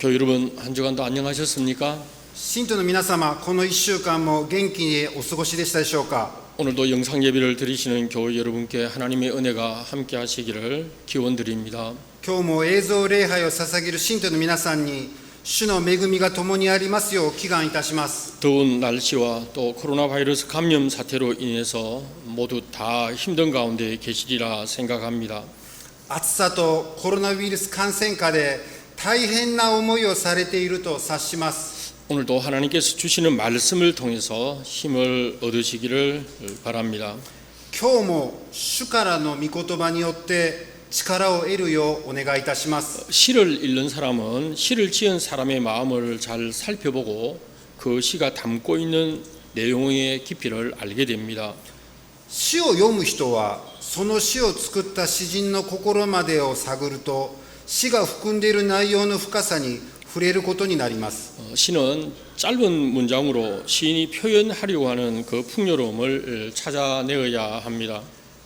교회 여러분, 한 주간도 안녕하셨습니까? 信徒の皆様、この1週間も元気にお過ごしでしたでしょうか。 오늘도 영상 예배를 드리시는 교회 여러분께 하나님의 은혜가 함께 하시기를 기원드립니다. 今日も映像礼拝を捧げる信徒の皆さんに主の恵みが共にありますよう祈願いたします。 더운 날씨와 또 코로나 바이러스 감염 사태로 인해서 모두 다 힘든 가운데 계시리라 생각합니다. 暑さとコロナウイルス感染禍で大変な思いをされていると察します。 오늘도 하나님께서 주시는 말씀을 통해서 힘을 얻으시기를 바랍니다. 今日も主からの御言葉によって力を得るようお願いいたします。 시를 읽는 사람은 시를 지은 사람의 마음을 잘 살펴보고 그 시가 담고 있는 내용의 깊이를 알게 됩니다. 詩を読む人はその詩を作った詩人の心までを探ると詩が含んでいる内容の深さに触れることになります。 시는 짧은 문장으로 시인이 표현하려고 하는 그 풍요로움을 찾아내어야 합니다.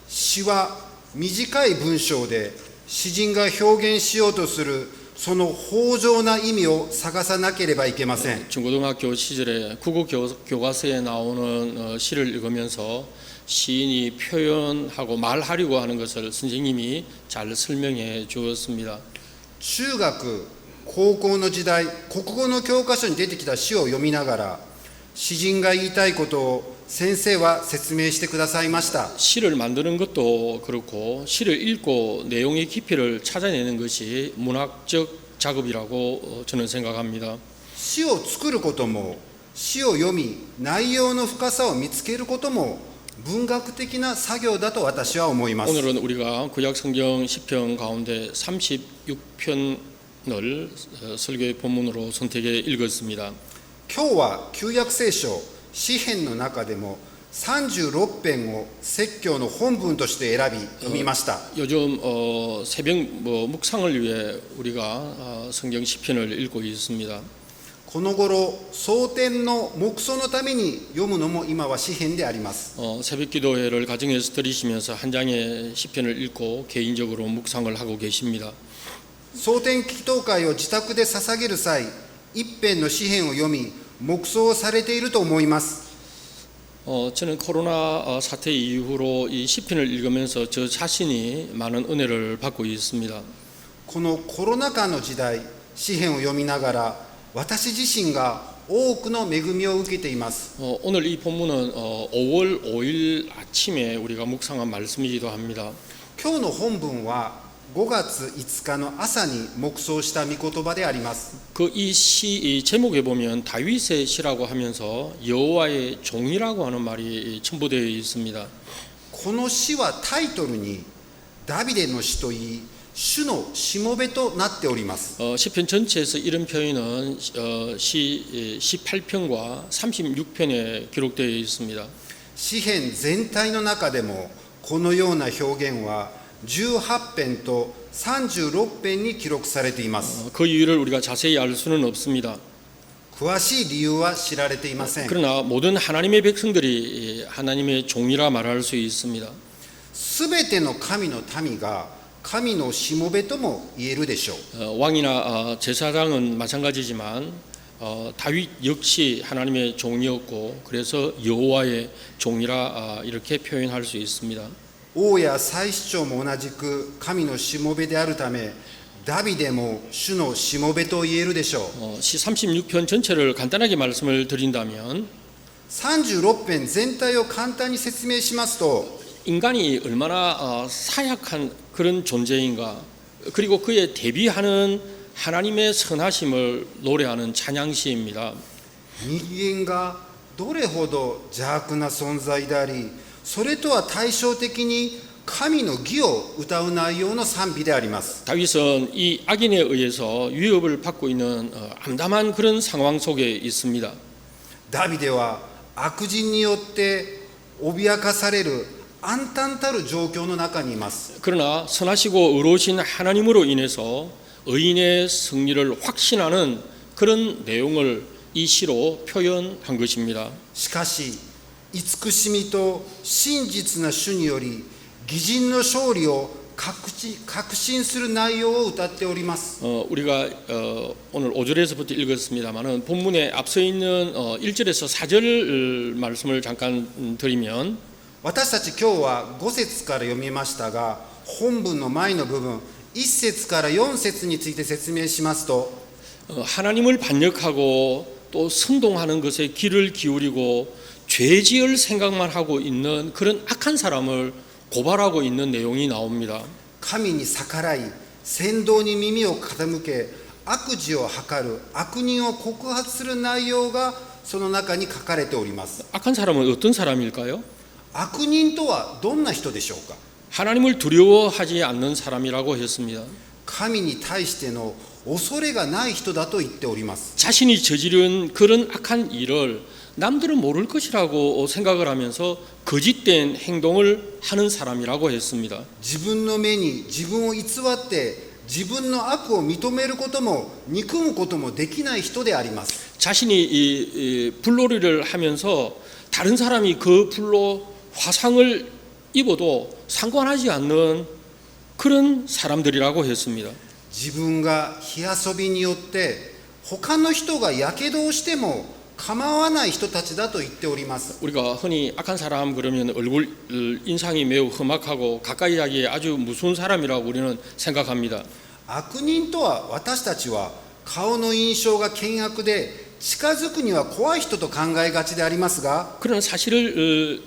詩は短い文章で詩人が表現しようとするその豊穣な意味を探さなければいけません。 중고등학교 시절에 국어 교과서에 나오는 시를 읽으면서 시인이 표현하고 말하려고 하는 것을 선생님이 잘 설명해 주었습니다. 中学高校の時代、国語の教科書に出てきた詩を読みながら詩人が言いたいことを先生は説明してくださいました。 시를 만드는 것도 그렇고 시를 읽고 내용의 깊이를 찾아내는 것이 문학적 작업이라고 저는 생각합니다. 詩を作ることも詩を読み内容の深さを見つけることも文学的な作業だと私は思います。 오늘은 우리가 구약성경 시편 가운데 36편을 설교의 본문으로 선택해 읽었습니다. 今日は旧約聖書詩編の中でも36編を説教の本文として選び読みました。 요즘 새벽 묵상을 위해 우리가 성경 시편을 읽고 있습니다. この頃蒼天の黙想のために読むのも今は詩編であります。 새벽 기도회를 가정에서 드리시면서 한 장의 시편을 읽고 개인적으로 묵상을 하고 계십니다. 蒼天祈祷会を自宅で捧げる際、一編の詩編を読み黙想をされていると思います。 저는 코로나 사태 이후로 이 시편을 읽으면서 저 자신이 많은 은혜를 받고 있습니다. このコロナ禍の時代、詩編を読みながら私自身が多くの恵みを受けています。 오늘 이 본문은 5월 5일 아침에 우리가 묵상한 말씀이기도 합니다. 今日の本文は5月5日の朝に黙想した御言葉であります。 이 시 제목에 보면 다윗의 시라고 하면서 여호와의 종이라고 하는 말이 첨부되어 있습니다. この詩はタイトルにダビデの詩といい主のしもべとなっております。 시편 전체에서 이런 표현은 시 18편과 36편에 기록되어 있습니다. 詩編全体の中でもこのような表現は18編と36編に記録されています。 그 이유를 우리가 자세히 알 수는 없습니다. 詳しい理由は知られていません。 그러나 모든 하나님의 백성들이 하나님의 종이라 말할 수 있습니다. すべての神の民が神のしもべとも言えるでしょう。 왕이나 제사장은 마찬가지지만 다윗 역시 하나님의 종이었고 그래서 여호와의 종이라 이렇게 표현할 수 있습니다. 王や祭司長も同じく神のしもべであるためダビデも主のしもべと言えるでしょう。 시 36편 전체를 간단하게 말씀을 드린다면 36編全体を簡単に説明しますと 인간이 얼마나 사약한 그런 존재인가 그리고 그에 대비하는 하나님의 선하심을 노래하는 찬양시입니다. 人間がどれほど邪悪な存在でありそれとは対照的に神の義を歌う内容の賛美であります。 다윗은 이 악인에 의해서 위협을 받고 있는 암담한 그런 상황 속에 있습니다. ダビデは悪人によって脅かされる暗淡たる状況の中にいます。 그러나 선하시고 의로우신 하나님으로 인해서 의인의 승리를 확신하는 그런 내용을 이 시로 표현한 것입니다. しかし慈しみと真実な主により義人の勝利を確信する内容を歌っております。 우리가 오늘 5절에서부터 읽었습니다만은 본문에 앞서 있는 1절에서 4절 말씀을 잠깐 드리면 私たち今日は5節から読みましたが、本文の前の部分1節から4節について説明しますと、 하나님을 반역하고 또 선동하는 것에 귀를 기울이고 죄지을 생각만 하고 있는 그런 악한 사람을 고발하고 있는 내용이 나옵니다. 神に逆らい扇動に耳を傾け悪事を図る悪人を告発する内容がその中に書かれております。 악한 사람은 어떤 사람일까요? 悪人とはどんな人でしょうか。 하나님을 두려워하지 않는 사람이라고 했습니다. 神に対しての恐れがない人だと言っております。 자신이 저지른 그런 악한 일을 남들은 모를 것이라고 생각을 하면서 거짓된 행동을 하는 사람이라고 했습니다. 自分の目に自分を偽って自分の悪を認めることも憎むこともできない人であります。 자신이 이 불놀이를 하면서 다른 사람이 그 불로 화상을 입어도 상관하지 않는 그런 사람들이라고 했습니다. 自分が火遊びによって他の人がやけどをしても構わない人たちだと言っております。 우리가 흔히 악한 사람 그러면 얼굴 인상이 매우 험악하고 가까이 하기에 아주 무서운 사람이라고 우리는 생각합니다. 悪人とは私たちは顔の印象が険悪で近づくには怖い人と考えがちでありますが、 그러나 사실을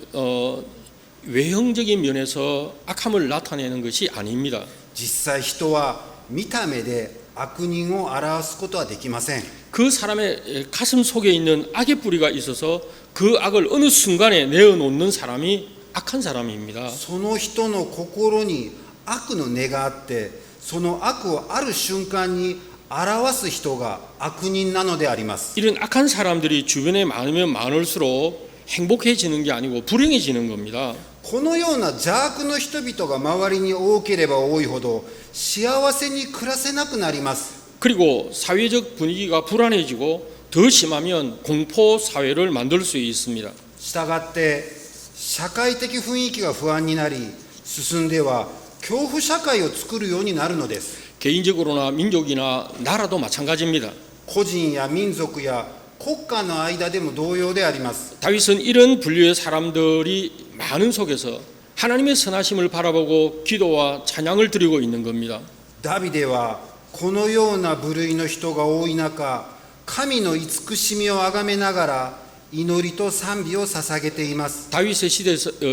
외형적인 면에서 악함을 나타내는 것이 아닙니다. 実際人は見た目で悪人を表すことはできません。 그 사람의 가슴 속에 있는 악의 뿌리가 있어서 그 악을 어느 순간에 내어놓는 사람이 악한 사람입니다. その人の心に悪の根があって、その悪をある瞬間に表す人が悪人なのであります。 이런 악한 사람들이 주변에 많으면 많을수록 행복해지는 게 아니고 불행해지는 겁니다. このような邪悪の人々が周りに多ければ多いほど幸せに暮らせなくなります。 그리고 사회적 분위기가 불안해지고 더 심하면 공포 사회를 만들 수 있습니다. したがって社会的雰囲気が不安になり、進んでは恐怖社会を作るようになるのです。 개인적으로나 민족이나 나라도 마찬가지입니다. 個人や民族や国家の間でも同様であります。 다윗은 이런 분류의 사람들이 많은 속에서 하나님의 선하심을 바라보고 기도와 찬양을 드리고 있는 겁니다. ダビデはこのような部類の人が多い中、神の慈しみをあがめながら祈りと賛美を捧げています。 다윗의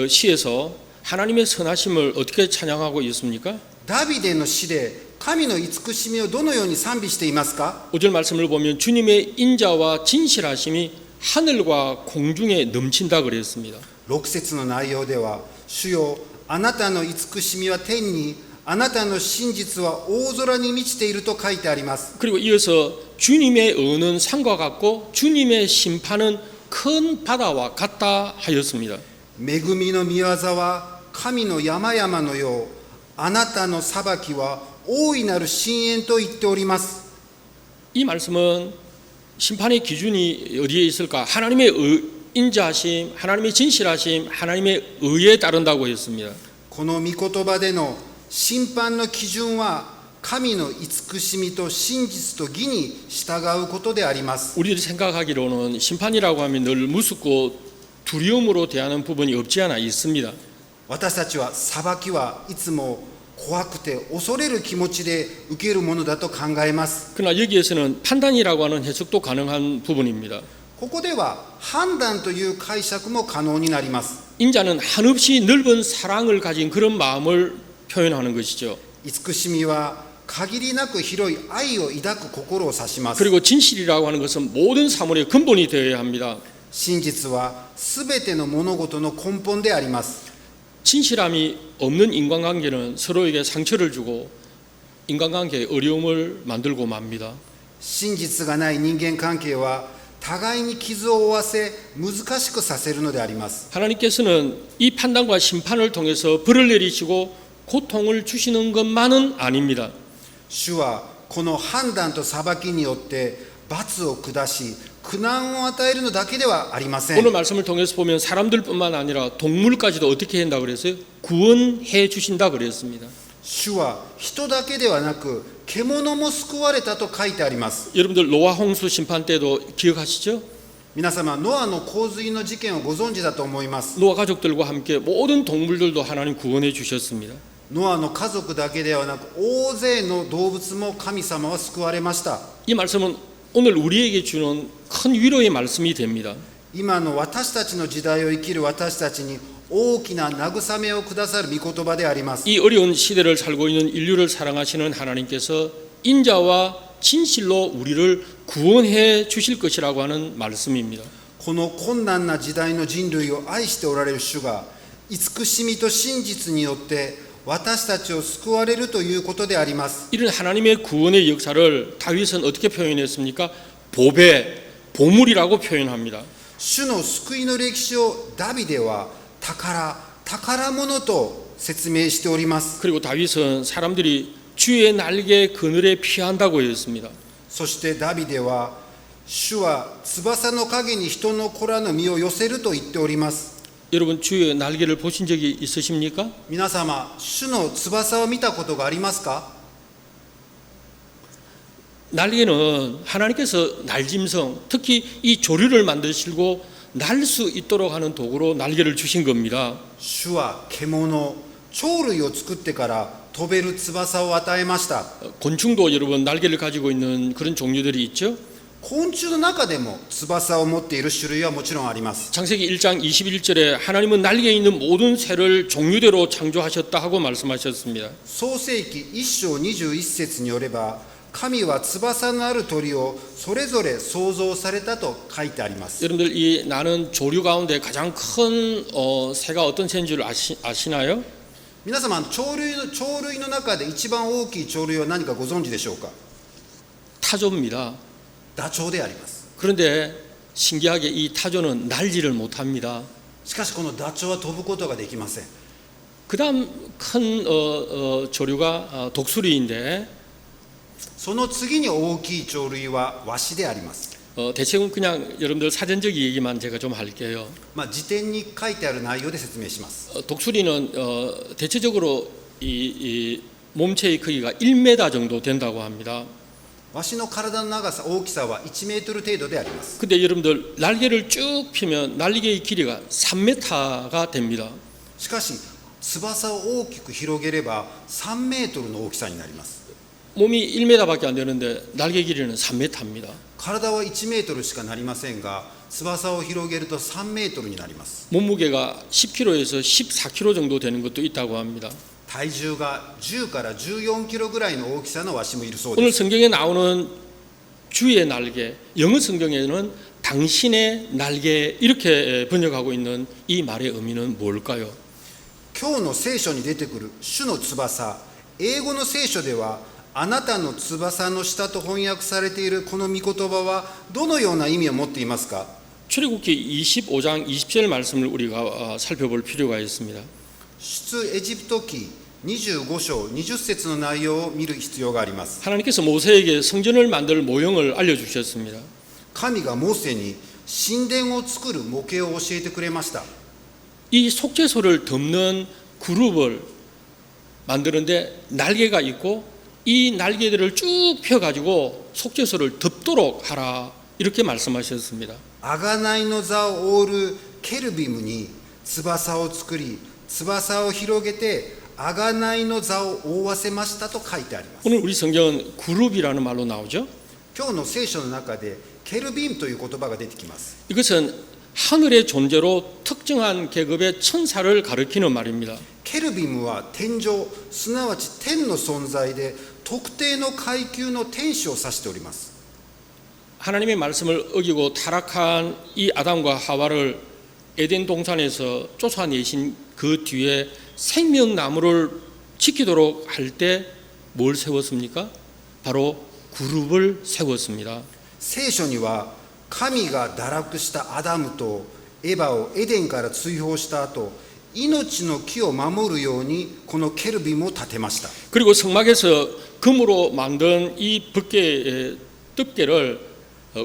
시에서 하나님의 선하심을 어떻게 찬양하고 있습니까? ダビデの詩で神の慈しみをどのように賛美していますか。 5절 말씀을 보면 주님의 인자와 진실하심이 하늘과 공중에 넘친다 그랬습니다. 6節の内容では、主よ、あなたの慈しみは天に、あなたの真実は大空に満ちていると書いてあります。 그리고 이어서 주님의 의는 산과 같고 주님의 심판은 큰 바다와 같다 하였습니다. 恵みの御業は神の山々のよう、あなたの裁きは大いなる深淵と言っております。 이 말씀은 심판의 기준이 어디에 있을까? 하나님의 인자하심, 하나님의 진실하심, 하나님의 의에 따른다고 했습니다. この御言葉での審判の基準は神の慈しみと真実と義に従うことであります。 우리들이 생각하기로는 심판이라고 하면 늘 무섭고 두려움으로 대하는 부분이 없지 않아 있습니다. 私たちは裁きはいつも怖くて恐れる気持ちで受けるものだと考えます。 그러나 여기에서는 판단이라고 하는 해석도 가능한 부분입니다. ここでは判断という解釈も可能になります。 인자는 한없이 넓은 사랑을 가진 그런 마음을 표현하는 것이죠. 慈しみは限りなく広い愛を抱く心を指します。 그리고 진실이라고 하는 것은 모든 사물의 근본이 되어야 합니다. 真実はすべての物事の根本であります。 진실함이 없는 인간관계는 서로에게 상처를 주고 인간관계에 어려움을 만들고 맙니다. 真実がない人間関係は互いに傷を負わせ難しくさせるのであります。 하나님께서는 이 판단과 심판을 통해서 벌을 내리시고 고통을 주시는 것만은 아닙니다. 主はこの判断と裁きによって罰を下し苦難を与えるのだけではありません。 오늘 말씀을 통해서 보면 사람들뿐만 아니라 동물까지도 어떻게 한다 그랬어요? 구원해 주신다 그랬습니다. 主は人だけではなく獣も救われたと書いてあります。 여러분들 노아 홍수 심판 때도 기억하시죠? 皆様、ノアの洪水の事件をご存知だと思います。 노아 가족들과 함께 모든 동물들도 하나님 구원해 주셨습니다. ノアの家族だけではなく大勢の動物も神様は救われました。 이 말씀은 오늘 우리에게 주는 큰 위로의 말씀이 됩니다. 今の私たちの時代を生きる私たちに大きな慰めをくださる御言葉であります。 이 어려운 시대를 살고 있는 인류를 사랑하시는 하나님께서 인자와 진실로 우리를 구원해 주실 것이라고 하는 말씀입니다. この困難な時代の人類を愛しておられる主が慈しみと真実によって私たちを救われるということであります。 이런 하나님의 구원의 역사를 다윗은 어떻게 표현했습니까? 보배, 보물이라고 표현합니다. 主の救いの歴史をダビデは宝物と説明しております。 그리고 다윗은 사람들이 주의 날개 그늘에 피한다고 했습니다. そしてダビデは主は翼の陰に人の子らの身を寄せると言っております。 여러분 주의 날개를 보신 적이 있으십니까? 皆様、主の翼を見たことがありますか？ 날개는 하나님께서 날짐승, 특히 이 조류를 만드시고 날 수 있도록 하는 도구로 날개를 주신 겁니다. 主は獣、鳥類を作ってから飛べる翼を与えました。 곤충도 여러분 날개를 가지고 있는 그런 종류들이 있죠. 昆虫の中でも翼を持っている種類はもちろんあります。 창세기 1장 21절에 하나님은 날개에 있는 모든 새를 종류대로 창조하셨다 하고 말씀하셨습니다. 創世記1章21節によれば、神は翼のある鳥をそれぞれ創造されたと書いてあります。 여러분들 이 나는 조류 가운데 가장 큰 새가 어떤 새인 줄 아시나요? 皆様、鳥類の中で一番大きい鳥類は何かご存知でしょうか？ 타조입니다. ダチョウであります。 그런데 신기하게 이 타조는 날지를 못합니다. しかしこのダチョウは飛ぶことができません。 그 다음 큰 조류가 독수리인데 その次に大きい鳥類はワシであります。 대체는 그냥 여러분들 사전적 얘기만 제가 좀 할게요. 辞典に書いてある内容で説明します。 독수리는 대체적으로 이 몸체의 크기가 1m 정도 된다고 합니다. ワシの体の長さ、大きさは1メートル程度であります。 근데 여러분들 날개를 쭉 펴면 날개의 길이가 3m가 됩니다. しかし翼を大きく広げれば3メートルの大きさになります。 몸이 1m밖에 안 되는데 날개 길이는 3m입니다. 体は1メートルしかなりませんが、翼を広げると3メートルになります。 몸무게가 10kg에서 14kg 정도 되는 것도 있다고 합니다. 体重が10から14キロぐらいの大きさのワシもいるそうで 오늘 す。 성경에 나오는 주의 날개, 영어 성경에는 당신의 날개 이렇게 번역하고 있는 이 말의 의미는 뭘까요? 今日の聖書に出てくる主の翼、英語の聖書ではあなたの翼の下と翻訳されているこの御言葉はどのような意味を持っていますか？ 출애굽기 25장 20절 말씀을 우리가 살펴볼 필요가 있습니다. 出エジプト記25章20節の内容を見る必要があります。 하나님께서 모세에게 성전을 만들 모형을 알려주셨습니다. 神がモーセに神殿を作る模型を教えてくれました。 이 속죄소를 덮는 그룹을 만드는데 날개가 있고 이 날개들을 쭉 펴가지고 속죄소를 덮도록 하라 이렇게 말씀하셨습니다. 贖いの座を覆うケルビムに翼を作り、翼を広げて贖いの座を覆わせましたと書いてあります。 오늘 우리 성경은 그룹이라는 말로 나오죠. 今日の聖書の中でケルビムという言葉が出てきます。 이것은 하늘의 존재로 특정한 계급의 천사를 가리키는 말입니다. ケルビムは天上、すなわち天の存在で特定の階級の天使を指しております。 하나님의 말씀을 어기고 타락한 이 아담과 하와를 에덴 동산에서 쫓아내신 그 뒤에 생명나무를 지키도록 할 때 뭘 세웠습니까? 바로 그룹을 세웠습니다. 聖書には神が堕落したアダムとエバをエデンから追放した後、命の木を守るようにこのケルビムを立てました。 그리고 성막에서 금으로 만든 이 덮개의 덮개를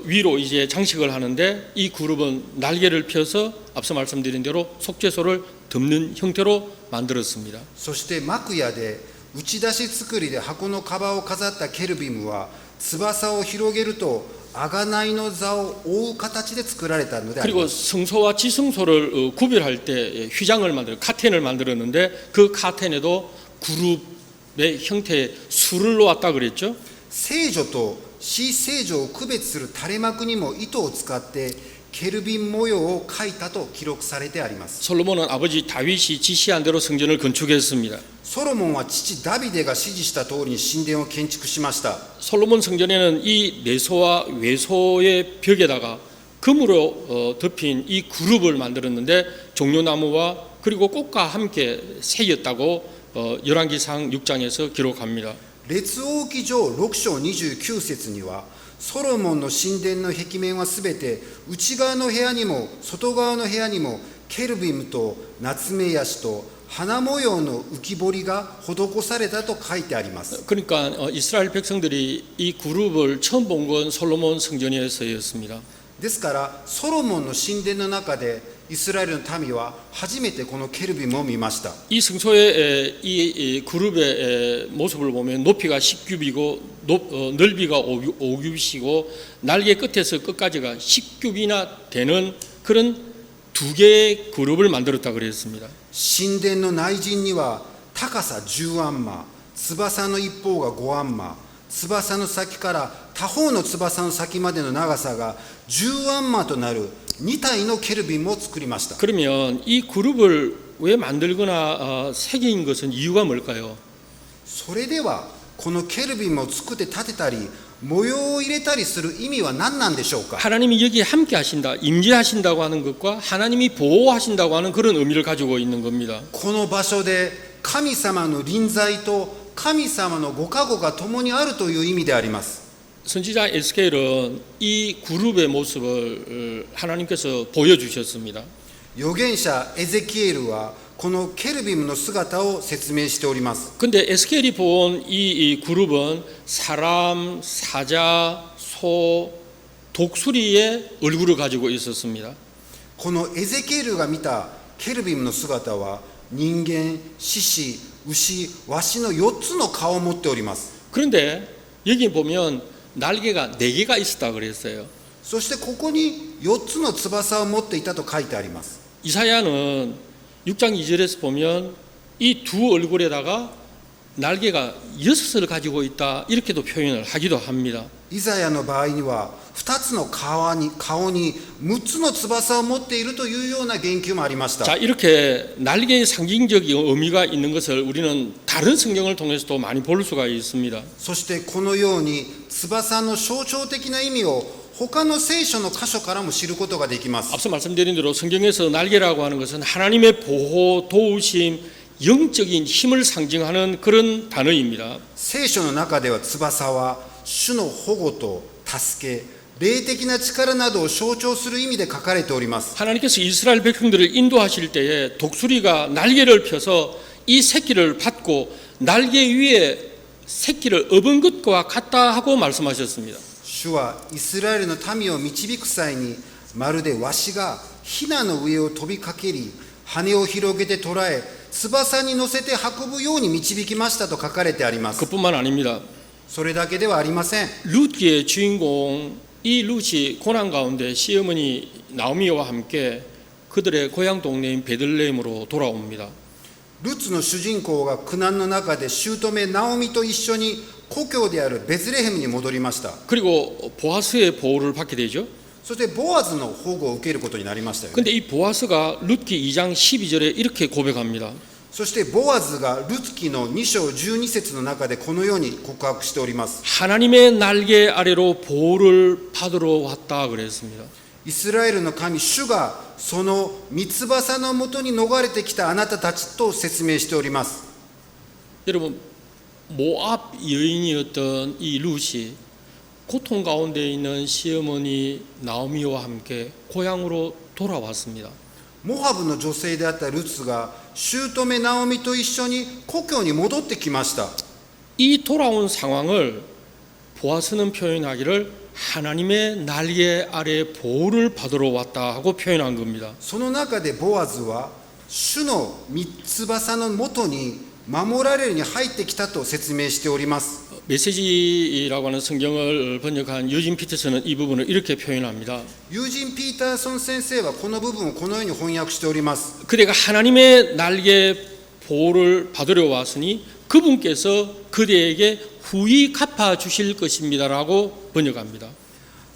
위로 이제 장식을 하는데 이 그룹은 날개를 펴서 앞서 말씀드린 대로 속죄소를 덮는 형태로 만들었습니다. そして幕屋で打ち出し作りで箱のカバーを飾ったケルビムは翼を広げると贖いの座を覆う形で作られたのであり 그리고 ます。 성소와 지성소를 구별할 때 휘장을 카텐을 만들었는데 그 카텐에도 그룹의 형태의 술을 놓았다 그랬죠. 聖女と非聖女を区別する垂れ幕にも糸を使ってケルビン模様を描いたと記録されてあります。 솔로몬은 아버지 다윗이 지시한 대로 성전을 건축했습니다. ソロモンは父ダビデが指示した通りに神殿を建築しました。 솔로몬 성전에는 이 내소와 외소의 벽에다가 금으로 덮인 이 그룹을 만들었는데 종려나무와 그리고 꽃과 함께 새겼다고 열왕기상 6장에서 기록합니다. 列王記上6章29節にはソロモンの神殿の壁面はすべて内側の部屋にも外側の部屋にもケルビムとナツメヤシと花模様の浮き彫りが施されたと書いてあります。 그러니까 이스라엘 백성들이 이 그룹을 처음 본 건 솔로몬 성전에서였습니다. ですからソロモンの神殿の中でイスラエルの民は初めてこのケルビムを見ました。 이 성소의 이 그룹의 모습을 보면 높이가 10규비고 넓이가 5규비시고 날개 끝에서 끝까지가 10규비나 되는 그런 두 개의 그룹을 만들었다 그랬습니다. 神殿の内陣には高さ10アンマ、翼の一方が5アンマ、翼の先から他方の翼の先までの長さが10アンマとなる2体のケルビムを作りました。 그러면 이 그룹을 왜 만들거나 새긴 것은 이유가 뭘까요? それではこのケルビムを作って立てたり模様を入れたりする意味は何なんでしょうか。 하나님이 여기 함께 하신다, 임재하신다고 하는 것과 하나님이 보호하신다고 하는 그런 의미를 가지고 있는 겁니다. この場所で神様の臨在と神様のご加護が共にあるという意味であります。 선지자 에스겔은 이 그룹의 모습을 하나님께서 보여주셨습니다. 預言者エゼキエルはこのケルビムの姿を説明しております。 근데 에스겔이 본 이 그룹은 사람, 사자, 소, 독수리의 얼굴을 가지고 있었습니다. このエゼキエルが見たケルビムの姿は人間、獅子、牛、ワシの4つの顔を持っております。 그런데 여기 보면 날개가 4개가 있었다 그랬어요. そしてここに4つの翼を持っていたと書いてあります。 이사야는 6장 2절에서 보면 이 두 얼굴에다가 날개가 6을 가지고 있다 이렇게도 표현을 하기도 합니다. イザヤの場合には2つの顔に6つの翼を持っているというような言及もありました。 자, 이렇게 날개의 상징적인 의미가 있는 것을 우리는 다른 성경을 통해서도 많이 볼 수가 있습니다. そしてこのように翼の象徴的な意味を他の聖書の箇所からも知ることができます。 앞서 말씀드린 대로 성경에서 날개라고 하는 것은 하나님의 보호, 도우심, 영적인 힘을 상징하는 그런 단어입니다. 聖書の中では翼は主の保護と助け、霊的な力などを象徴する意味で書かれております。 하나님께서 이스라엘 백성들을 인도하실 때에 독수리가 날개를 펴서 이 새끼를 받고 날개 위에 새끼를 업은 것과 같다 하고 말씀하셨습니다. 主はイスラエルの民を導く際にまるでワシがヒナの上を飛びかけり羽を広げて捉え翼に乗せて運ぶように導きましたと書かれてあります。 그뿐만 아닙니다. それだけではありません。 룻기의 주인공 이 룻이 고난 가운데 시어머니 나오미와 함께 그들의 고향 동네인 베들레헴으로 돌아옵니다. ルツの主人公が苦難の中で姑ナオミと一緒に故郷であるベツレヘムに戻りました。 그리고 보아스의 보호를 받게 되죠. そしてボアズの保護を受けることになりましたよね。 근데 이 보아스가 룻기 2장 12절에 이렇게 고백합니다. そしてボアズがルツ記の2章12節の中でこのように告白しております。 하나님의 날개 아래로 보호를 받으러 왔다 그랬습니다. イスラエルの神主がその三翼のもとに逃れてきたあなたたちと説明しております。 여러분 모압 여인이었던 이 룻이 고통 가운데 있는 시어머니 나오미와 함께 고향으로 돌아왔습니다. モハブの女性であったルツが姑ナオミと一緒に故郷に戻ってきました。 이 돌아온 상황을 보아스는 표현하기를 하나님의 날개 아래 보호를 받으러 왔다 하고 표현한 겁니다. その中でボアズは主の三翼のもとに守られるに入ってきたと説明しております。 메시지라고 하는 성경을 번역한 유진 피터스는 이 부분을 이렇게 표현합니다. ユージン・ピーターソン先生はこの部分をこのように翻訳しております。 그대가 하나님의 날개 보호를 받으려 왔으니 그분께서 그대에게 후히 갚아 주실 것입니다라고 번역합니다.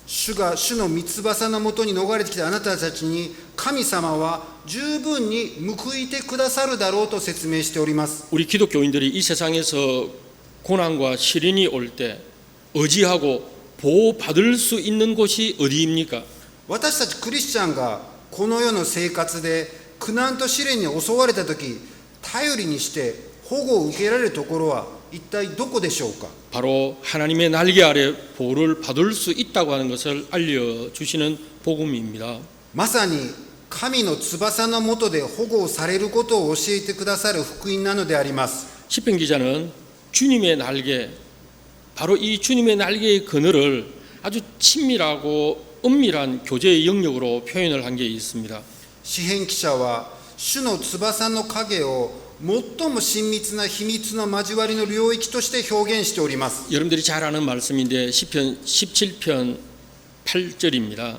主が主の御翼のもとに逃れてきたあなたたちに神様は十分に報いてくださるだろうと説明しております。 우리 기독교인들이 이 세상에서 고난과 시련이 올 때 의지하고 보호받을 수 있는 곳이 어디입니까? 私たちクリスチャンがこの世の生活で苦難と試練に襲われたとき、頼りにして保護を受けられるところは一体どこでしょうか。 바로 하나님의 날개 아래 보호를 받을 수 있다고 하는 것을 알려주시는 복음입니다. まさに神の翼の下で保護をされることを教えてくださる福音なのであります。 시편 기자는 주님의 날개, 바로 이 주님의 날개의 그늘을 아주 친밀하고 은밀한 교제의 영역으로 표현을 한 게 있습니다. 詩編記者は主の翼の影を最も親密な秘密の交わりの領域として表現しております。 여러분들이 잘 아는 말씀인데 시편 17편 8절입니다.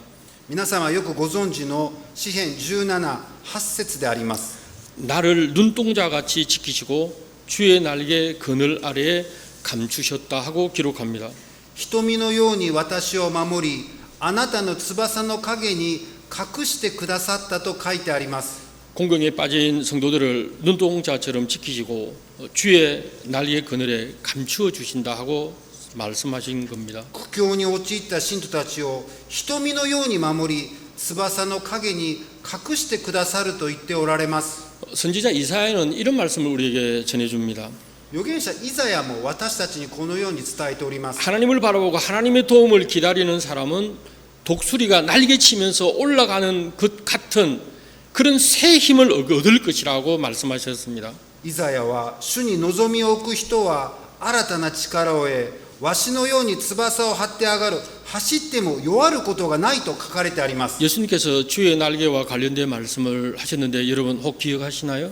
皆様よくご存知の詩編17、8節であります。 나를 눈동자같이 지키시고 주의 날개 그늘 아래에 감추셨다 하고 기록합니다. 瞳のように私を守り、あなたの翼の影に隠してくださったと書いてあります。 공경에 빠진 성도들을 눈동자처럼 지키시고 주의 날개 그늘에 감추어 주신다 하고 말씀하신 겁니다. 苦境に陥った信徒たちを瞳のように守り、翼の影に隠してくださると言っておられます。 선지자 이사야는 이런 말씀을 우리에게 전해줍니다. 預言者イザヤも私たちにこのように伝えております。 하나님을 바라보고 하나님의 도움을 기다리는 사람은 독수리가 날개치면서 올라가는 것 같은 그런 새 힘을 얻을 것이라고 말씀하셨습니다. イザヤは主に望みを置く人は新たな力を得、わしのように翼を張って上がる、走っても弱ることがないと書かれてあります。 예수님께서 주의 날개와 관련된 말씀을 하셨는데 여러분 혹 기억하시나요?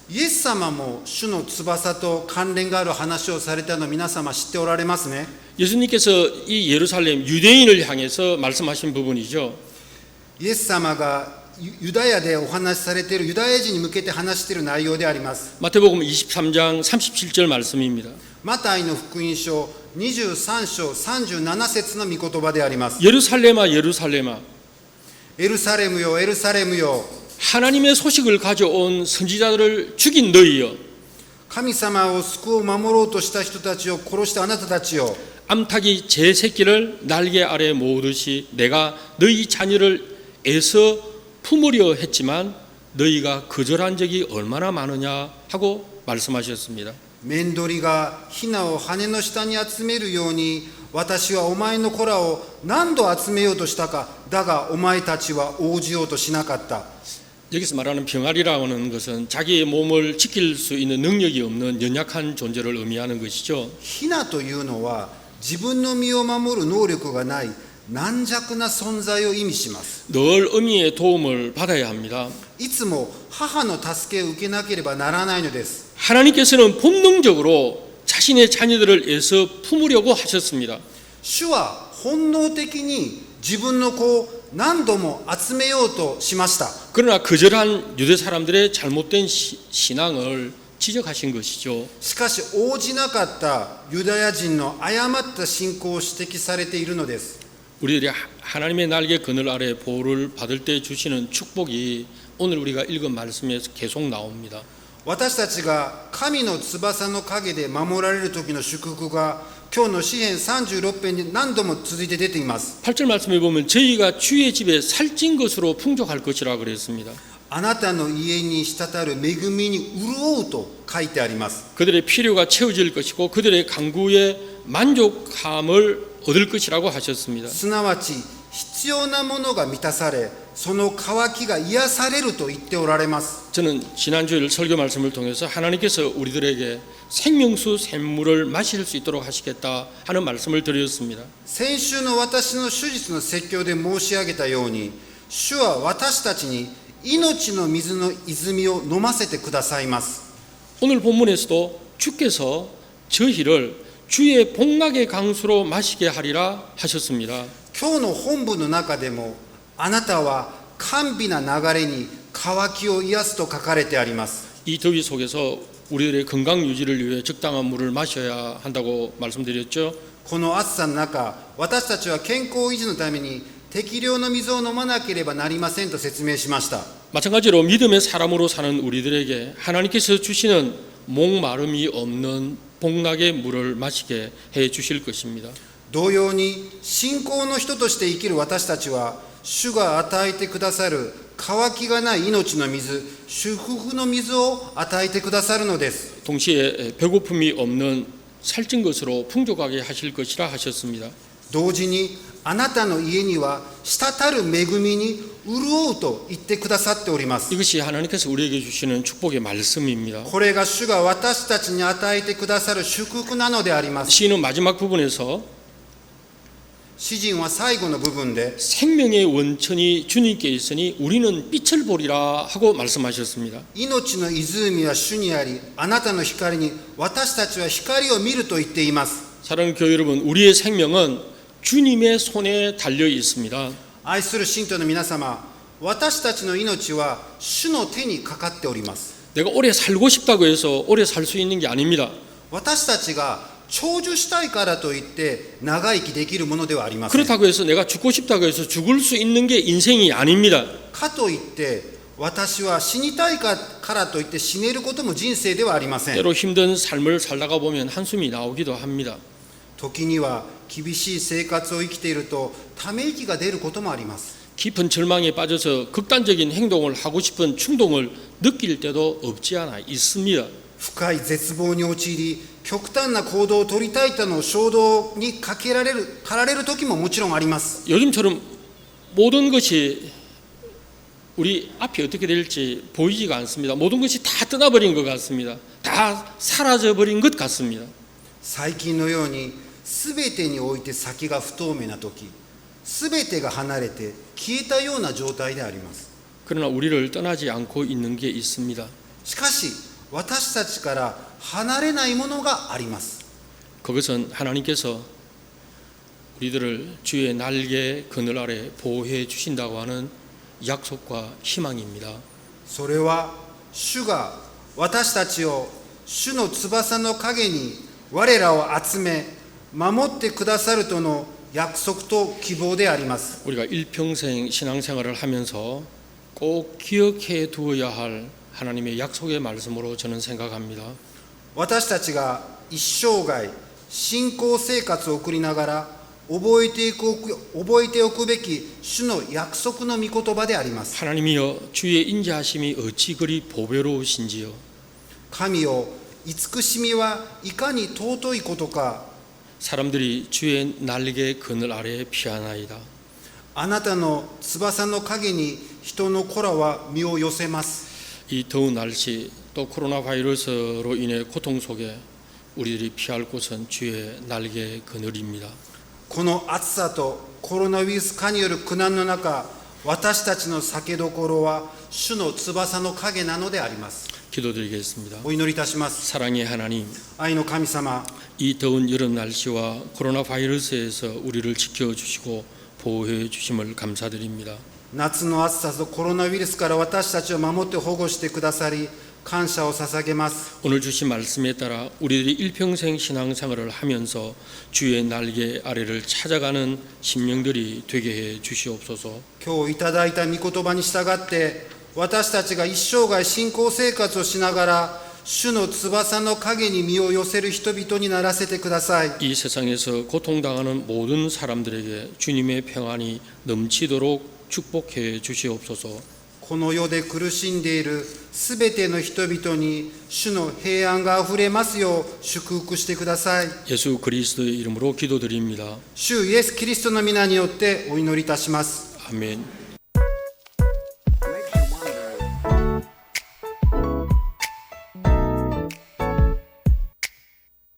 イエス様も主の翼と関連がある話をされたの皆様知っておられますね。 예수님께서 이 예루살렘 유대인을 향해서 말씀하신 부분이죠. イエス様がユダヤでお話しされているユダヤ人に向けて話している内容であります。 마태복음 23장 37절 말씀입니다. マタイの福音書23章37節の御言葉であります。 예루살렘아 예루살렘아 エルサレムよエルサレムよ、 하나님의 소식을 가져온 선지자들을 죽인 너희여 神様を救う守ろうとした人たちを殺したあなたたちよ、 암탉이 제 새끼를 날개 아래 모으듯이 내가 너희 자녀를 애써 품으려 했지만 너희가 거절한 적이 얼마나 많으냐 하고 말씀하셨습니다. 面取りがヒナを羽の下に集めるように私はお前の子らを何度集めようとしたか。だがお前たちは応じようとしなかった。 여기서 말하는 병아리라고 하는 것은 자기의 몸을 지킬 수 있는 능력이 없는 연약한 존재를 의미하는 것이죠. ヒナというのは自分の身を守る能力がない軟弱な存在を意味します。 늘 어미의 도움을 받아야 합니다. いつも母の助けを受けなければならないのです。 하나님께서는 본능적으로 자신의 자녀들을 애써 품으려고 하셨습니다. 主は本能的に自分の子を何度も集めようとしました。 그러나 거절한 유대 사람들의 잘못된 신앙을 지적하신 것이죠. しかし応じなかったユダヤ人の誤った信仰を指摘されているのです。 우리들이 하나님의 날개 그늘 아래 보호를 받을 때 주시는 축복이 오늘 우리가 읽은 말씀에서 계속 나옵니다. 私たちが神の翼の陰で守られる時の祝福が今日の詩編36編に何度も続いて出ています。 8절 말씀에 보면 저희가 주의 집에 살찐 것으로 풍족할 것이라 그랬습니다. あなたの家に滴る恵みに潤うと書いてあります。 그들의 필요가 채워질 것이고 그들의 간구에 만족함을 얻을 것이라고 하셨습니다. すなわち必要なものが満たされ、その渇きが癒されると言っておられます。 저는 지난주일 설교 말씀을 통해서 하나님께서 우리들에게 생명수 샘물을 마실 수 있도록 하시겠다 하는 말씀을 드렸습니다. 先週の私の手術の説教で申し上げたように、主は私たちに命の水の泉を飲ませてくださいます。 오늘 본문에서도 주께서 저희를 주의 복락의 강수로 마시게 하리라 하셨습니다. 今日の本文の中でも、あなたは甘美な流れに渇きを癒すと書かれてあります。 이 더위 속에서 우리들의 건강 유지를 위해 적당한 물을 마셔야 한다고 말씀드렸죠. この暑さの中、私たちは健康維持のために適量の水を飲まなければなりませんと説明しました。 마찬가지로 믿음의 사람으로 사는 우리들에게 하나님께서 주시는 목마름이 없는 복락의 물을 마시게 해 주실 것입니다. 同様に信仰の人として生きる私たちは、主が与えてくださる渇きがない命の水、祝福の水を与えてくださるのです。 동시에 배고픔이 없는 살찐 것으로 풍족하게 하실 것이라 하셨습니다. 同時にあなたの家には滴る恵みに潤うと言ってくださっております。 이것이 하나님께서 우리에게 주시는 축복의 말씀입니다. これが主が私たちに与えてくださる祝福なのであります。 시인은 마지막 부분에서 詩人は最後の部分で、 생명의 원천이 주님께 있으니 우리는 빛을 보리라 하고 말씀하셨습니다. 命の湖は主にあり、あなたの光に私たちは光を見ると言っています。 사랑하는 교회 여러분, 우리의 생명은 주님의 손에 달려 있습니다. 愛する信徒の皆様、私たちの命は主の手にかかっております。 내가 오래 살고 싶다고 해서 오래 살 수 있는 게 아닙니다. 私たちが長寿したいからといって長生きできるものではありません。 그렇다고 해서 내가 죽고 싶다고 해서 죽을 수 있는 게 인생이 아닙니다. かといって私は死にたいからといって死ねることも人生ではありません。 때로 힘든 삶을 살다가 보면 한숨이 나오기도 합니다. 時には厳しい生活を生きているとため息が出ることもあります。 깊은 절망에 빠져서 극단적인 행동을 하고 싶은 충동을 느낄 때도 없지 않아 있습니다. 深い絶望に陥り、極端な行動を取りたいとの衝動に駆られる時ももちろんあります。 요즘처럼 모든 것이 우리 앞이 어떻게 될지 보이지가 않습니다. 모든 것이 다 떠나버린 것 같습니다. 다 사라져버린 것 같습니다. 最近のように全てにおいて先が不透明な時、全てが離れて消えたような状態であります。 그러나 우리를 떠나지 않고 있는 게 있습니다. しかし私たちから離れないものがあります。 그것은 하나님께서 우리들을 주의 날개 그늘 아래 보호해 주신다고 하는 약속과 희망입니다. それは主が私たちを主の翼の陰に我らを集め守ってくださるとの約束と希望であります。 우리가 일평생 신앙생활을 하면서 꼭 기억해 두어야 할 하나님의 약속의 말씀으로 저는 생각합니다. 私たちが一生涯信仰生活を送りながら覚えておくべき主の約束の御言葉であります。 하나님이여 주의 인자하심이 어찌 그리 보배로우신지요. 神よ、慈しみはいかに尊いことか。 사람들이 주의 날개 그늘 아래에 피하나이다. あなたの翼の陰に人の子らは身を寄せます。 이 더운 날씨 또 코로나 바이러스로 인해 고통 속에 우리들이 피할 곳은 주의 날개 그늘입니다. この暑さとコロナウイルス化による苦難の中、私たちの避けどころは主の翼の影なのであります。 기도드리겠습니다. お祈りいたします。 사랑의 하나님, 愛の神様、 이 더운 여름 날씨와 코로나 바이러스에서 우리를 지켜주시고 보호해 주심을 감사드립니다. 夏の暑さとコロナウイルスから私たちを守って保護してくださり、感謝を捧げます。 오늘 주신 말씀에 따라 우리들이 일평생 신앙생활을 하면서 주의 날개 아래를 찾아가는 심령들이 되게 해 주시옵소서. 今日いただいた御言葉に従って、私たちが一生涯信仰生活をしながら、主の翼の陰に身を寄せる人々にならせてください。 이 세상에서 고통당하는 모든 사람들에게 주님의 평안이 넘치도록 축복해 주시옵소서. この世で苦しんでいるすべての人々に主の平安があふれますよう祝福してください。 예수 그리스도의 이름으로 기도드립니다. 主イエス・キリストの皆によってお祈りいたします。 아멘.